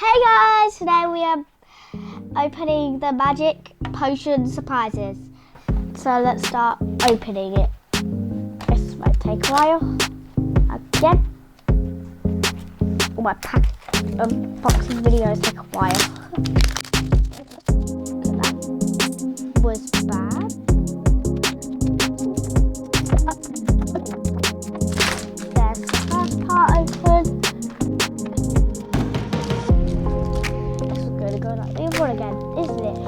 Hey guys, today we are opening the magic potion surprises. So let's start opening it. This might take a while. Again. All my unboxing videos take a while. That was bad. There's the first part open. Again, isn't it?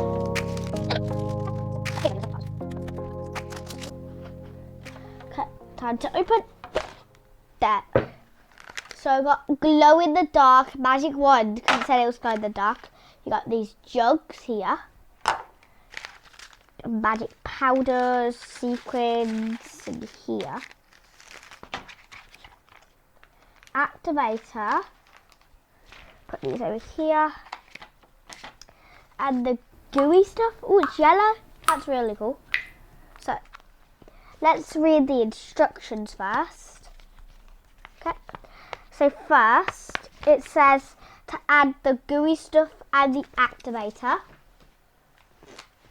Okay, time to open that. So I got glow in the dark magic wand because it said it was glow in the dark. You got these jugs here, magic powders, sequins in here, activator. Put these over here. And the gooey stuff, oh, it's yellow. That's really cool. So let's read the instructions first. Okay. So first it says to add the gooey stuff and the activator.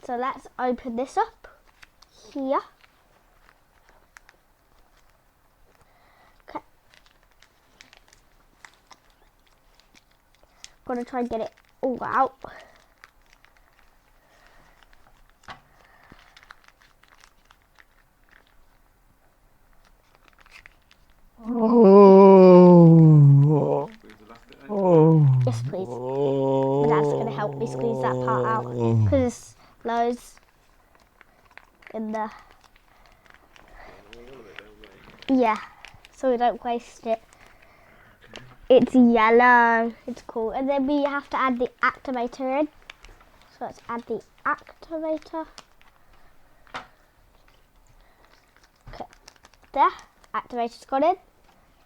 So let's open this up here. Okay. Gonna try and get it all out. Yes, please. My dad's going to help me squeeze that part out because there's loads in there. Yeah, so we don't waste it. It's yellow. It's cool. And then we have to add the activator in. So let's add the activator. Okay, there. Activator's gone in.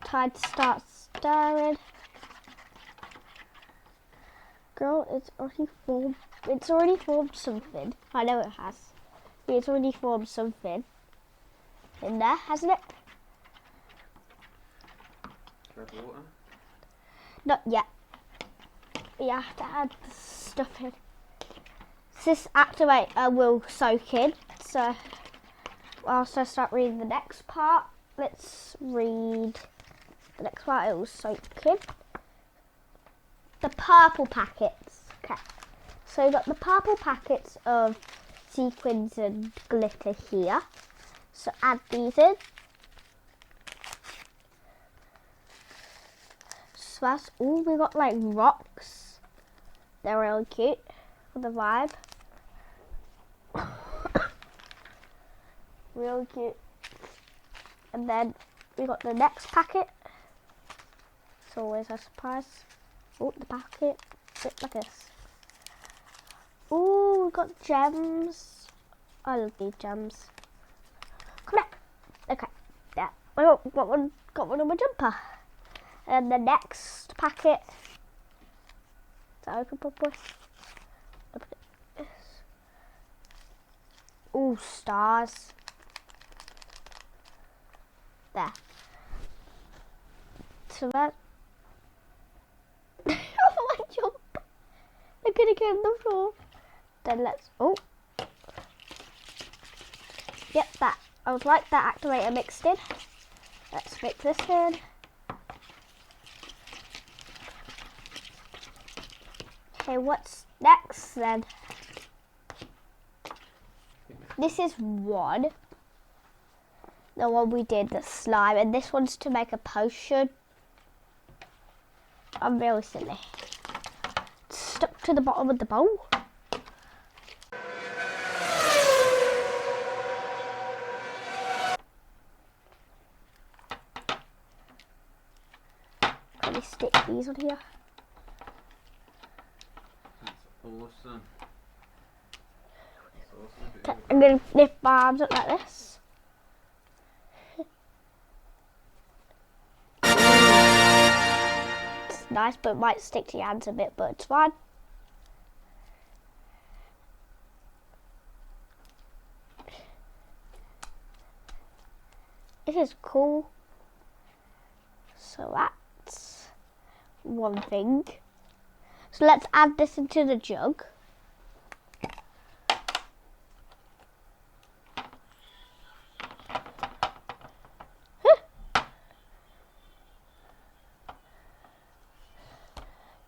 Time to start stirring. Girl, it's already formed. It's already formed something. I know it has. It's already formed something in there, hasn't it? Water? Not yet. You have to add the stuff in. This activator will soak in. So, whilst I start reading the next part, let's read the next part. It will soak in. The purple packets. Okay, so you've got the purple packets of sequins and glitter here. So add these in. So oh, we got like rocks. They're really cute for the vibe. Really cute. And then we got the next packet. It's always a surprise. Oh, the packet, bit like this. Oh, we got gems. I love these gems. Come on. Okay, yeah. I got one on my jumper. And the next packet. Is that open properly? Open it. Oh, stars. There. So that. Oh my jump! I'm gonna get on the floor. Then let's. Oh. Yep, that. I would like that activator mixed in. Let's mix this in. Okay, what's next then? This is one. The one we did, the slime, and this one's to make a potion. I'm really silly. It's stuck to the bottom of the bowl. Can we stick these on here? Awesome. I'm going to lift my arms up like this. It's nice, but it might stick to your hands a bit, but it's fine. It is cool. So that's one thing. So let's add this into the jug.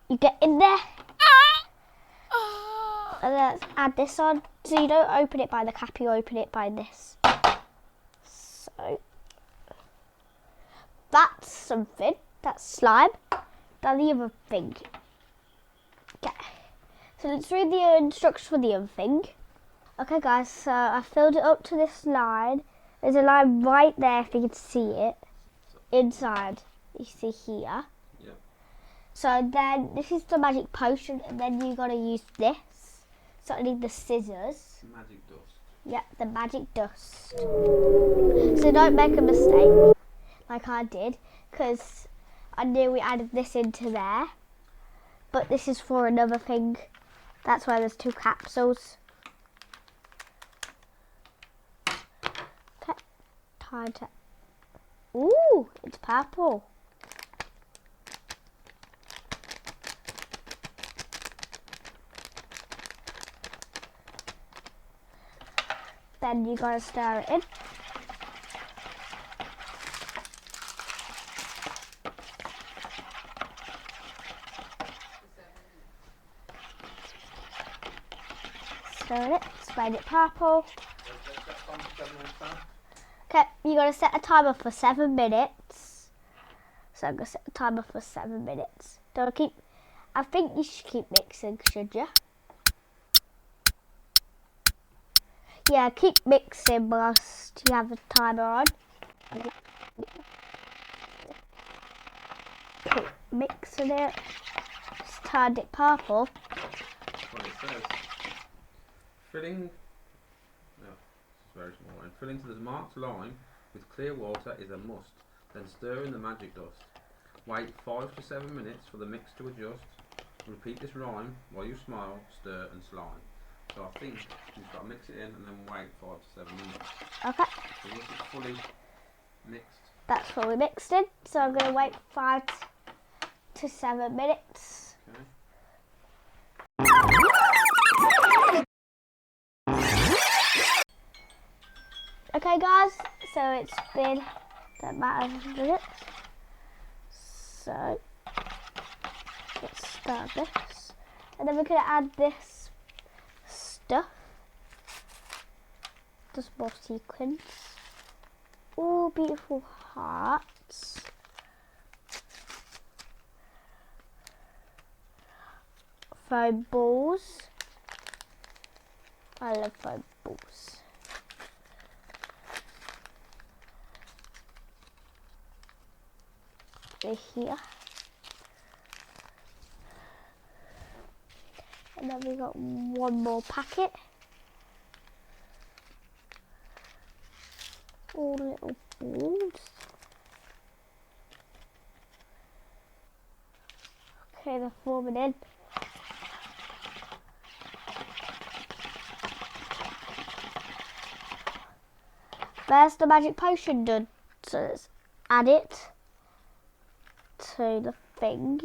You get in there. And let's add this on. So you don't open it by the cap, you open it by this. So that's something. That's slime. Now the other thing. Okay. So let's read the instructions for the other thing. Okay guys, so I filled it up to this line. There's a line right there if you can see it. Inside. You see here. Yep. So then this is the magic potion, and then you gotta use this. So I need the scissors. Magic dust. Yep, the magic dust. So don't make a mistake like I did, because I knew we added this into there. But this is for another thing. That's why there's 2 capsules. Okay, time to... Ooh, it's purple. Then you gotta stir it in. Stir it, spread it purple. Okay, you gotta set a timer for 7 minutes. So I'm gonna set a timer for 7 minutes. Don't keep. I think you should keep mixing, should you? Yeah, keep mixing whilst you have the timer on. Keep mixing it. Just turned it purple. That's what it says. Filling. No, it's very small. And filling to the marked line with clear water is a must. Then stir in the magic dust. Wait 5 to 7 minutes for the mix to adjust. Repeat this rhyme while you smile, stir and slime. So I think you've got to mix it in and then wait 5 to 7 minutes. Okay. So once it's fully mixed. That's fully mixed in. So I'm going to wait 5 to 7 minutes. Okay. Okay guys, so it's been that amount of minutes. So let's start this. And then we're going to add this stuff. Just more sequins. All beautiful hearts. Foam balls. I love foam balls. They're here. And then we got one more packet. All little balls. Okay, they're forming in. There's the magic potion done. So let's add it to the thing.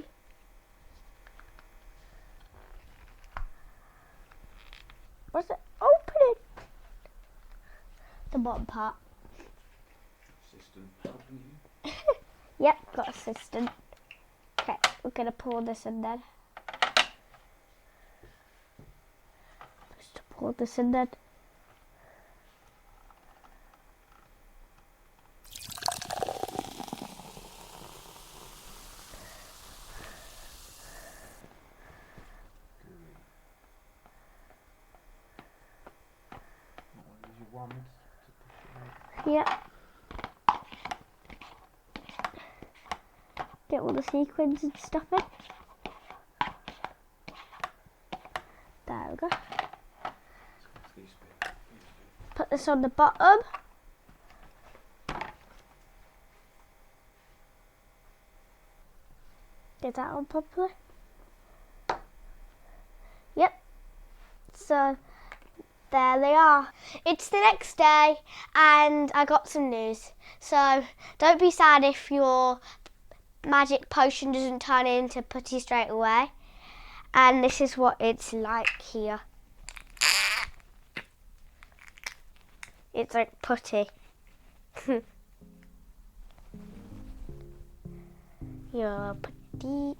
What's it? Open it! The bottom part. Assistant helping you. Yep, got assistant. Okay, we're gonna pour this in then. Just pour this in then. Yep. Get all the sequins and stuff in. There we go. Put this on the bottom. Get that on properly. Yep. So there they are. It's the next day and I got some news. So don't be sad if your magic potion doesn't turn into putty straight away. And this is what it's like here. It's like putty. Your putty.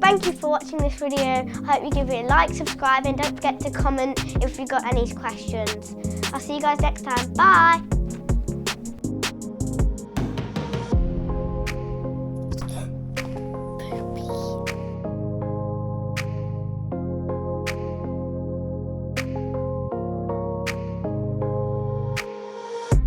Thank you for watching this video. Hope you give it a like, subscribe, and don't forget to comment if you've got any questions. I'll see you guys next time. Bye!